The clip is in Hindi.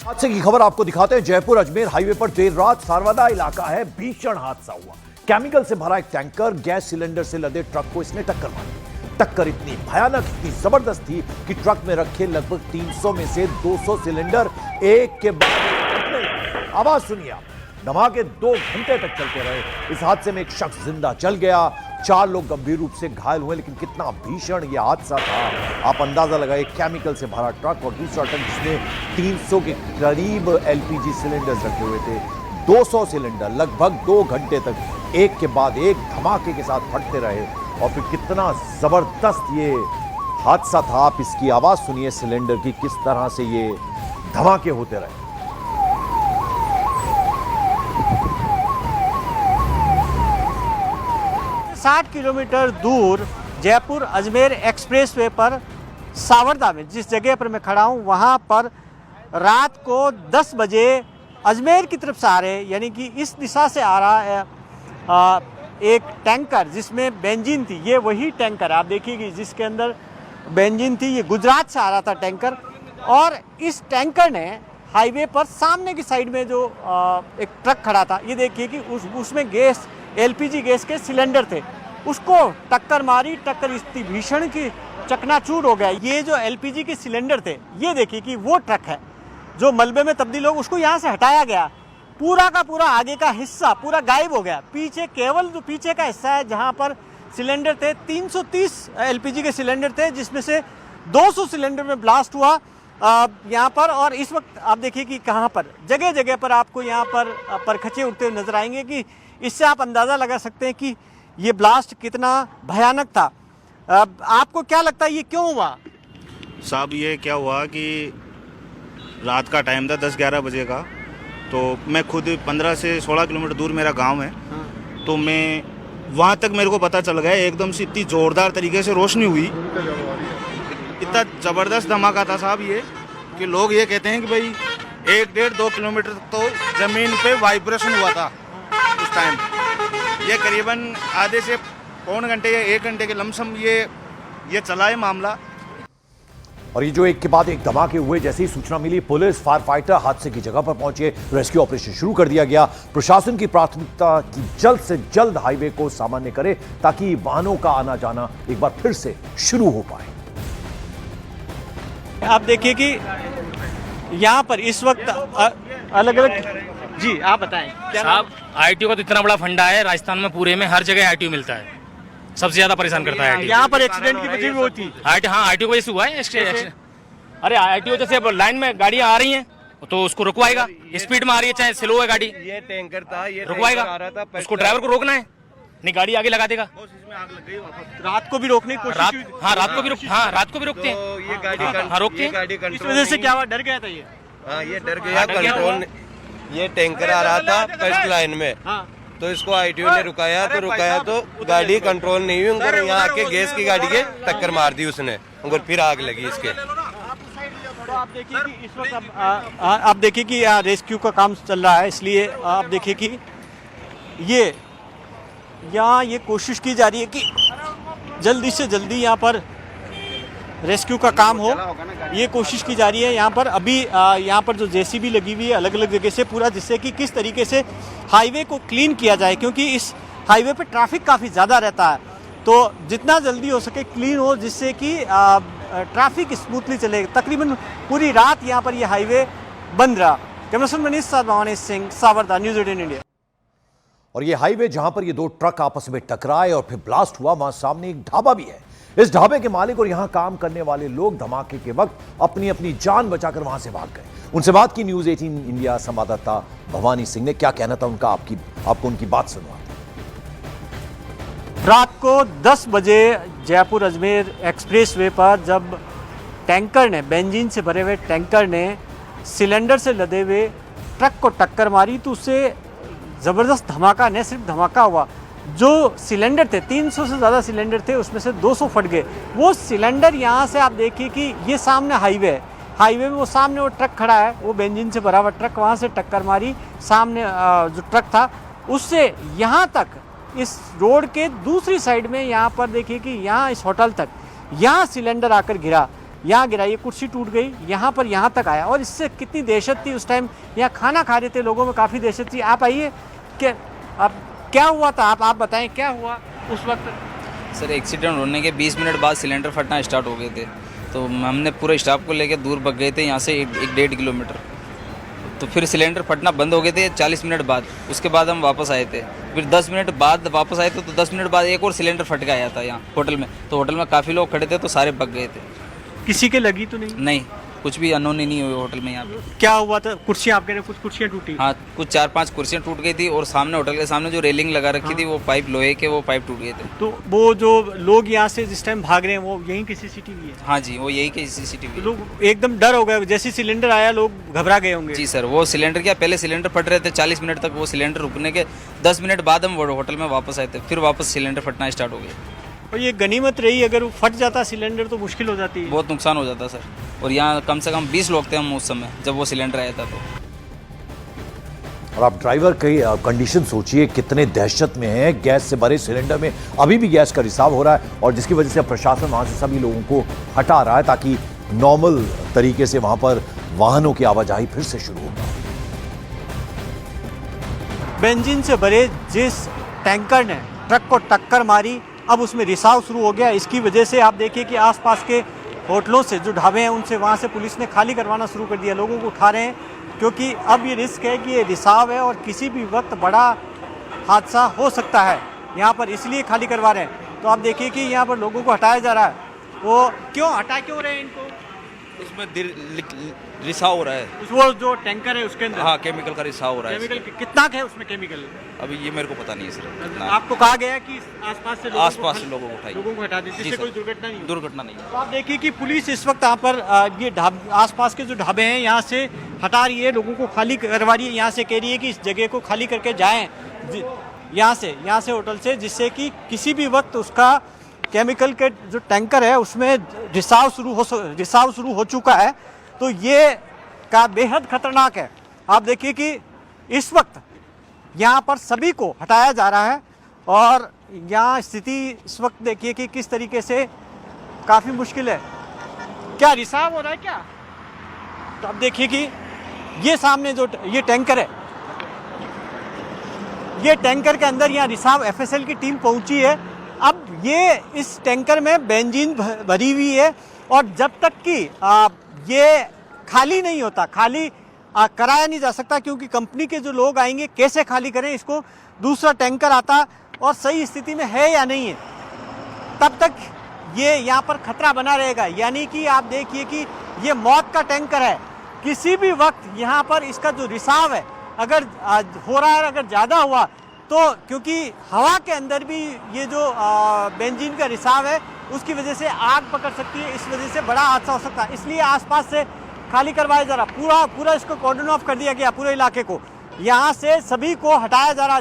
हादसे की खबर आपको दिखाते हैं। जयपुर अजमेर हाईवे पर देर रात सारवादा इलाका है, भीषण हादसा हुआ। केमिकल से भरा एक टैंकर गैस सिलेंडर से लदे ट्रक को इसने टक्कर मारी। टक्कर इतनी भयानक, इतनी जबरदस्त थी कि ट्रक में रखे लगभग 300 में से 200 सिलेंडर एक के बाद फटने लगे। आवाज सुनिए आप। धमाके 2 घंटे तक चलते रहे। इस हादसे में एक शख्स जिंदा जल गया, 4 लोग गंभीर रूप से घायल हुए। लेकिन कितना भीषण यह हादसा था, आप अंदाजा लगाइए। केमिकल से भरा ट्रक और दूसरा ट्रक जिसमें 300 के करीब एलपीजी सिलेंडर्स रखे हुए थे। 200 सिलेंडर लगभग 2 घंटे तक एक के बाद एक धमाके के साथ फटते रहे। और फिर कितना जबरदस्त ये हादसा था, आप इसकी आवाज सुनिए सिलेंडर की, किस तरह से ये धमाके होते रहे। 60 किलोमीटर दूर जयपुर अजमेर एक्सप्रेसवे पर सावरदा में जिस जगह पर मैं खड़ा हूं, वहां पर रात को 10 बजे अजमेर की तरफ से आ रहे, यानी कि इस दिशा से आ रहा है एक टैंकर जिसमें बेंजीन थी। ये वही टैंकर आप देखिए जिसके अंदर बेंजीन थी। ये गुजरात से आ रहा था टैंकर, और इस टैंकर ने हाईवे पर सामने की साइड में जो एक ट्रक खड़ा था, ये देखिए कि उसमें गैस एलपीजी गैस के सिलेंडर थे, उसको टक्कर मारी। टक्कर इतनी भीषण की चकनाचूर हो गया। ये जो एलपीजी के सिलेंडर थे, ये देखिए कि वो ट्रक है जो मलबे में तब्दील हो, उसको यहाँ से हटाया गया। पूरा का पूरा आगे का हिस्सा पूरा गायब हो गया। पीछे केवल जो पीछे का हिस्सा है जहाँ पर सिलेंडर थे, 330 एलपीजी के सिलेंडर थे, जिसमें से 200 सिलेंडर में ब्लास्ट हुआ यहाँ पर। और इस वक्त आप देखिए कि कहाँ पर जगह जगह पर आपको यहाँ पर परखचे उड़ते हुए नजर आएंगे कि इससे आप अंदाज़ा लगा सकते हैं कि ये ब्लास्ट कितना भयानक था। आपको क्या लगता है ये क्यों हुआ? साहब ये क्या हुआ कि रात का टाइम था 10-11 बजे का, तो मैं खुद 15 से 16 किलोमीटर दूर मेरा गांव है। तो मैं वहाँ तक मेरे को पता चल गया, एकदम से इतनी ज़ोरदार तरीके से रोशनी हुई, इतना ज़बरदस्त धमाका था साहब ये कि लोग ये कहते हैं कि भाई 1-1.5-2 किलोमीटर तो ज़मीन पे वाइब्रेशन हुआ था उस टाइम। ये करीबन आधे से पौन घंटे या 1 घंटे के लमसम ये चला है मामला। और ये जो एक के बाद एक धमाके हुए, जैसे ही सूचना मिली पुलिस, फायर फाइटर हादसे की जगह पर पहुंचे, रेस्क्यू ऑपरेशन शुरू कर दिया गया। प्रशासन की प्राथमिकता की जल्द से जल्द हाईवे को सामान्य करे ताकि वाहनों का आना जाना एक बार फिर से शुरू हो पाए। आप देखिए कि यहाँ पर इस वक्त अलग अलग, जी आप बताएं। साहब आईटीओ का तो इतना बड़ा फंडा है, राजस्थान में पूरे में हर जगह आईटीओ मिलता है, सबसे ज्यादा परेशान करता है। यहाँ पर एक्सीडेंट की वजह भी होती है। हाँ, आईटीओ की वजह से हुआ है। अरे आईटीओ जैसे लाइन में गाड़ियाँ आ रही हैं तो उसको रुकवाएगा, स्पीड में आ रही है चाहे स्लो है गाड़ी, ये टैंकर था, ये रुकवाएगा, उसको ड्राइवर को रोकना है, नहीं गाड़ी आगे लगा देगा। रात को भी रोकने की कोशिश की। हाँ रात को भी रोकते हैं। ये गाड़ी रोकते हैं। इस वजह से क्या हुआ, डर गया था ये? हाँ, ये डर गया कंट्रोल। ये टैंकर आ रहा था फर्स्ट लाइन में, तो इसको आईटीओ ने रुकाया तो गाड़ी कंट्रोल नहीं हुई, और यहाँ आके गैस की गाड़ी के टक्कर मार दी उसने, और फिर आग लगी इसके। तो आप देखिए कि इस वक्त आप देखिए कि रेस्क्यू का काम चल रहा है, इसलिए आप देखिए कि यहाँ ये कोशिश की जा रही है कि जल्दी से जल्दी यहाँ पर रेस्क्यू का काम हो, ये कोशिश की जा रही है। यहाँ पर अभी यहाँ पर जो जेसीबी लगी हुई है अलग अलग जगह से पूरा, जिससे कि किस तरीके से हाईवे को क्लीन किया जाए, क्योंकि इस हाईवे पे ट्रैफिक काफ़ी ज़्यादा रहता है। तो जितना जल्दी हो सके क्लीन हो, जिससे कि ट्रैफिक स्मूथली चले। तकरीबन पूरी रात यहाँ पर ये हाईवे बंद रहा। कैमरामैन मनीष साथ भवानी सिंह, सावरदा, न्यूज़ 18 इंडिया। और ये हाईवे जहां पर ये 2 ट्रक आपस में टकराए और फिर ब्लास्ट हुआ, वहां सामने एक ढाबा भी है। इस ढाबे के मालिक और यहां काम करने वाले लोग धमाके के वक्त अपनी अपनी जान बचाकर वहां से भाग गए। उनसे बात की न्यूज़ 18 इंडिया संवाददाता भवानी सिंह ने। क्या कहना था उनका, आपको उनकी बात सुनवाते। रात को 10 बजे जयपुर अजमेर एक्सप्रेसवे पर जब टैंकर ने, बेंजीन से भरे हुए टैंकर ने सिलेंडर से लदे हुए ट्रक को टक्कर मारी, तो उससे ज़बरदस्त धमाका, न सिर्फ धमाका हुआ, जो सिलेंडर थे 300 से ज़्यादा सिलेंडर थे, उसमें से 200 फट गए। वो सिलेंडर यहाँ से आप देखिए कि ये सामने हाईवे है, हाईवे में वो सामने वो ट्रक खड़ा है, वो बेंजीन से भरा हुआ ट्रक, वहाँ से टक्कर मारी। सामने जो ट्रक था उससे यहाँ तक, इस रोड के दूसरी साइड में यहाँ पर देखिए कि यहाँ इस होटल तक यहाँ सिलेंडर आकर गिरा। यहाँ गिरा, ये कुर्सी टूट गई, यहाँ पर यहाँ तक आया। और इससे कितनी दहशत थी उस टाइम, यहाँ खाना खा रहे थे, लोगों में काफ़ी दहशत थी। आप आइए कि अब क्या हुआ था, आप बताएं क्या हुआ उस वक्त। सर एक्सीडेंट होने के 20 मिनट बाद सिलेंडर फटना स्टार्ट हो गए थे, तो हमने पूरे स्टाफ को लेकर दूर भाग गए थे यहाँ से 1-1.5 किलोमीटर। तो फिर सिलेंडर फटना बंद हो गए थे 40 मिनट बाद। उसके बाद हम वापस आए थे, फिर 10 मिनट बाद वापस आए थे, तो 10 मिनट बाद एक और सिलेंडर फट के आया था यहाँ होटल में। तो होटल में काफ़ी लोग खड़े थे, तो सारे भाग गए थे। किसी के लगी तो नहीं? नहीं, कुछ भी अनहोनी नहीं हुई होटल में यहाँ पे। क्या हुआ था? कुर्सियाँ, आप कह रहे हैं कुछ कुर्सियाँ टूटी? हाँ, कुछ 4-5 कुर्सियाँ टूट गई थी, और सामने होटल के सामने जो रेलिंग लगा रखी थी, वो पाइप लोहे के, वो पाइप टूट गए थे। तो वो जो लोग यहाँ से जिस टाइम भाग रहे हैं, वो यहीं की सीसीटीवी है? हाँ जी, वो यही के CCTV। लोग एकदम डर हो गए, जैसे सिलेंडर आया लोग घबरा गए होंगे। जी सर, वो सिलेंडर क्या, पहले सिलेंडर फट रहे थे 40 मिनट तक, वो सिलेंडर रुकने के 10 मिनट बाद हम होटल में वापस आए थे, फिर वापस सिलेंडर फटना स्टार्ट हो गया। और ये गनीमत रही, अगर वो फट जाता सिलेंडर तो मुश्किल हो जाती है। बहुत नुकसान हो जाता सर। और यहाँ कम से कम 20 लोग थे हम उस समय जब वो सिलेंडर आया था। तो और आप ड्राइवर की कंडीशन सोचिए, कितने दहशत में है। गैस से भरे सिलेंडर में अभी भी गैस का रिसाव हो रहा है, और जिसकी वजह से अब प्रशासन वहां से सभी लोगों को हटा रहा है, ताकि नॉर्मल तरीके से वहां पर वाहनों की आवाजाही फिर से शुरू हो। बेंजीन से भरे जिस टैंकर ने ट्रक को टक्कर मारी, अब उसमें रिसाव शुरू हो गया। इसकी वजह से आप देखिए कि आसपास के होटलों से जो ढाबे हैं, उनसे वहाँ से पुलिस ने खाली करवाना शुरू कर दिया, लोगों को उठा रहे हैं, क्योंकि अब ये रिस्क है कि ये रिसाव है और किसी भी वक्त बड़ा हादसा हो सकता है यहाँ पर, इसलिए खाली करवा रहे हैं। तो आप देखिए कि यहाँ पर लोगों को हटाया जा रहा है। वो क्यों रहे हैं इनको? उसमें रिसाव हो रहा है। वो जो टैंकर है उसके अंदर? हाँ, केमिकल का रिसाव हो रहा है। केमिकल कितना है उसमें केमिकल? अभी ये मेरे को पता नहीं है सर। आपको कहा गया कि आसपास से लोगों को उठाइए, लोगों को हटा दीजिए, जिससे कोई दुर्घटना नहीं हो। दुर्घटना नहीं। तो आप देखिए कि पुलिस इस वक्त यहाँ पर ये आसपास के जो ढाबे हैं यहाँ से हटा रही है, लोगों को खाली करवा रही है, यहाँ से कह रही है कि इस जगह को खाली करके जाएं यहाँ से होटल से, जिससे कि किसी भी वक्त उसका केमिकल के जो टैंकर है उसमें रिसाव शुरू हो चुका है। तो ये का बेहद खतरनाक है। आप देखिए कि इस वक्त यहाँ पर सभी को हटाया जा रहा है, और यहाँ स्थिति इस वक्त देखिए कि किस तरीके से काफ़ी मुश्किल है। क्या रिसाव हो रहा है क्या? तो आप देखिए कि ये सामने जो ये टैंकर है, ये टैंकर के अंदर यहाँ रिसाव FSL की टीम पहुंची है। अब ये इस टैंकर में बेंजीन भरी हुई है, और जब तक कि ये खाली नहीं होता, खाली कराया नहीं जा सकता, क्योंकि कंपनी के जो लोग आएंगे कैसे खाली करें इसको, दूसरा टैंकर आता और सही स्थिति में है या नहीं है, तब तक ये यहाँ पर खतरा बना रहेगा। यानी कि आप देखिए कि ये मौत का टैंकर है, किसी भी वक्त यहाँ पर इसका जो रिसाव है अगर हो रहा है, अगर ज़्यादा हुआ तो, क्योंकि हवा के अंदर भी ये जो बेंजीन का रिसाव है उसकी वजह से आग पकड़ सकती है, इस वजह से बड़ा हादसा हो सकता है। इसलिए आसपास से खाली करवाया जा रहा, पूरा इसको कॉर्डन ऑफ कर दिया गया, पूरे इलाके को, यहाँ से सभी को हटाया जा रहा।